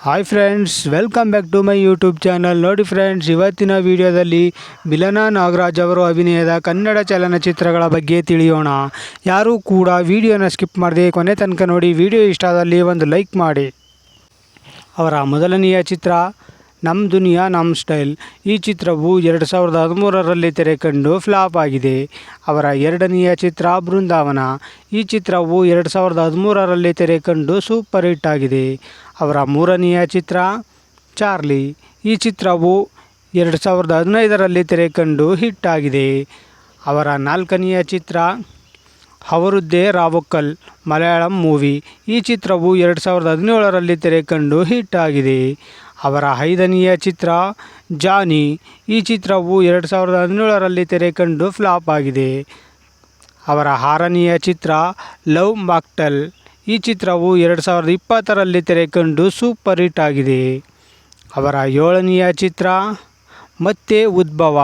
Hi friends, welcome back to my YouTube channel. ನೋಡಿ friends, ಇವತ್ತಿನ ವಿಡಿಯೋದಲ್ಲಿ ಮಿಲನಾ ನಾಗರಾಜ್ ಅವರು ಅಭಿನಯದ ಕನ್ನಡ ಚಲನಚಿತ್ರಗಳ ಬಗ್ಗೆ ತಿಳಿಯೋಣ. ಯಾರೂ ಕೂಡ ವಿಡಿಯೋನ ಸ್ಕಿಪ್ ಮಾಡದೆ ಕೊನೆ ತನಕ ನೋಡಿ. ವಿಡಿಯೋ ಇಷ್ಟ ಆದಲ್ಲಿ ಒಂದು ಲೈಕ್ ಮಾಡಿ. ಅವರ ಮೊದಲನೆಯ ಚಿತ್ರ ನಮ್ಮ ದುನಿಯಾ ನಮ್ಮ ಸ್ಟೈಲ್. ಈ ಚಿತ್ರವು 2013ರಲ್ಲಿ ತೆರೆ ಕಂಡು ಫ್ಲಾಪ್ ಆಗಿದೆ. ಅವರ ಎರಡನೆಯ ಚಿತ್ರ ಬೃಂದಾವನ. ಈ ಚಿತ್ರವು 2013ರಲ್ಲಿ ತೆರೆ ಕಂಡು ಸೂಪರ್ ಹಿಟ್ ಆಗಿದೆ. ಅವರ ಮೂರನೆಯ ಚಿತ್ರ ಚಾರ್ಲಿ. ಈ ಚಿತ್ರವು 2015ರಲ್ಲಿ ತೆರೆ ಕಂಡು ಹಿಟ್ ಆಗಿದೆ. ಅವರ ನಾಲ್ಕನೆಯ ಚಿತ್ರ ಅವರದ್ದೇ ರಾವಕ್ಕಲ್ ಮಲಯಾಳಂ ಮೂವಿ. ಈ ಚಿತ್ರವು 2017ರಲ್ಲಿ ತೆರೆ ಕಂಡು ಹಿಟ್ ಆಗಿದೆ. ಅವರ ಐದನೆಯ ಚಿತ್ರ ಜಾನಿ. ಈ ಚಿತ್ರವು 2017ರಲ್ಲಿ ತೆರೆ ಕಂಡು ಫ್ಲಾಪ್ ಆಗಿದೆ. ಅವರ ಆರನೆಯ ಚಿತ್ರ ಲವ್ ಮಾಕ್ಟೆಲ್. ಈ ಚಿತ್ರವು 2020ರಲ್ಲಿ ತೆರೆ ಕಂಡು ಸೂಪರ್ ಹಿಟ್ ಆಗಿದೆ. ಅವರ ಏಳನೆಯ ಚಿತ್ರ ಮತ್ತೆ ಉದ್ಭವ.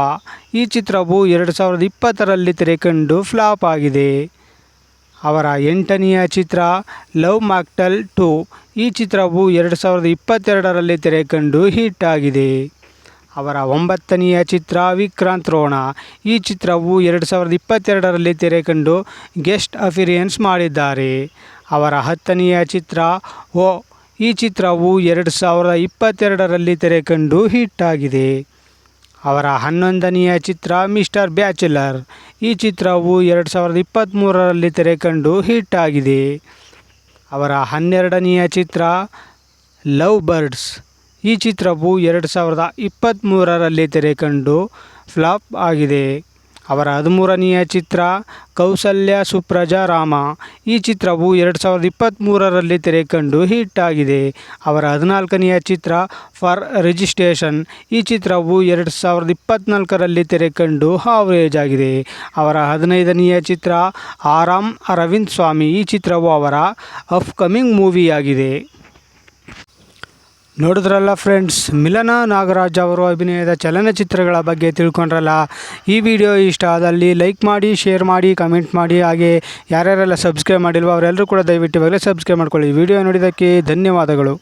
ಈ ಚಿತ್ರವು 2020ರಲ್ಲಿ ತೆರೆ ಕಂಡು ಫ್ಲಾಪ್ ಆಗಿದೆ. ಅವರ ಎಂಟನೆಯ ಚಿತ್ರ ಲವ್ ಮಾಕ್ಟೆಲ್ 2. ಈ ಚಿತ್ರವು 2022ರಲ್ಲಿ ತೆರೆ ಕಂಡು ಹಿಟ್ ಆಗಿದೆ. ಅವರ ಒಂಬತ್ತನೆಯ ಚಿತ್ರ ವಿಕ್ರಾಂತ್ ರೋಣ. ಈ ಚಿತ್ರವು 2022ರಲ್ಲಿ ತೆರೆ ಕಂಡು ಗೆಸ್ಟ್ ಅಪಿಯರೆನ್ಸ್ ಮಾಡಿದ್ದಾರೆ. ಅವರ ಹತ್ತನೆಯ ಚಿತ್ರ ಓ. ಈ ಚಿತ್ರವು 2022ರಲ್ಲಿ ತೆರೆ ಕಂಡು ಹಿಟ್ ಆಗಿದೆ. ಅವರ 11ನೆಯ ಚಿತ್ರ ಮಿಸ್ಟರ್ ಬ್ಯಾಚುಲರ್. ಈ ಚಿತ್ರವು 2023ರಲ್ಲಿ ತೆರೆ ಕಂಡು ಹಿಟ್ ಆಗಿದೆ. ಅವರ 12ನೆಯ ಚಿತ್ರ ಲವ್ ಬರ್ಡ್ಸ್. ಈ ಚಿತ್ರವು 2023ರಲ್ಲಿ ತೆರೆ ಕಂಡು ಫ್ಲಾಪ್ ಆಗಿದೆ. ಅವರ 13ನೆಯ ಚಿತ್ರ ಕೌಸಲ್ಯ ಸುಪ್ರಜಾ ರಾಮ. ಈ ಚಿತ್ರವು 2023ರಲ್ಲಿ ತೆರೆ ಕಂಡು ಹಿಟ್ ಆಗಿದೆ. ಅವರ 14ನೆಯ ಚಿತ್ರ ಫಾರ್ ರಿಜಿಸ್ಟ್ರೇಷನ್. ಈ ಚಿತ್ರವು 2024ರಲ್ಲಿ ತೆರೆ ಕಂಡು ಆವರೇಜ್ ಆಗಿದೆ. ಅವರ 15ನೆಯ ಚಿತ್ರ ಆರಾಮ್ ಅರವಿಂದ್ ಸ್ವಾಮಿ. ಈ ಚಿತ್ರವು ಅವರ ಅಪ್ಕಮಿಂಗ್ ಮೂವಿಯಾಗಿದೆ. ನೋಡಿದ್ರಲ್ಲ ಫ್ರೆಂಡ್ಸ್, ಮಿಲನಾ ನಾಗರಾಜ್ ಅವರು ಅಭಿನಯದ ಚಲನಚಿತ್ರಗಳ ಬಗ್ಗೆ ತಿಳ್ಕೊಂಡ್ರಲ್ಲ. ಈ ವಿಡಿಯೋ ಇಷ್ಟ ಆದಲ್ಲಿ ಲೈಕ್ ಮಾಡಿ, ಶೇರ್ ಮಾಡಿ, ಕಮೆಂಟ್ ಮಾಡಿ. ಹಾಗೆ ಯಾರ್ಯಾರೆಲ್ಲ ಸಬ್ಸ್ಕ್ರೈಬ್ ಮಾಡಿಲ್ವೋ ಅವರೆಲ್ಲರೂ ಕೂಡ ದಯವಿಟ್ಟು ಇವಾಗಲೇ ಸಬ್ಸ್ಕ್ರೈಬ್ ಮಾಡ್ಕೊಳ್ಳಿ. ವಿಡಿಯೋ ನೋಡಿದ್ದಕ್ಕೆ ಧನ್ಯವಾದಗಳು.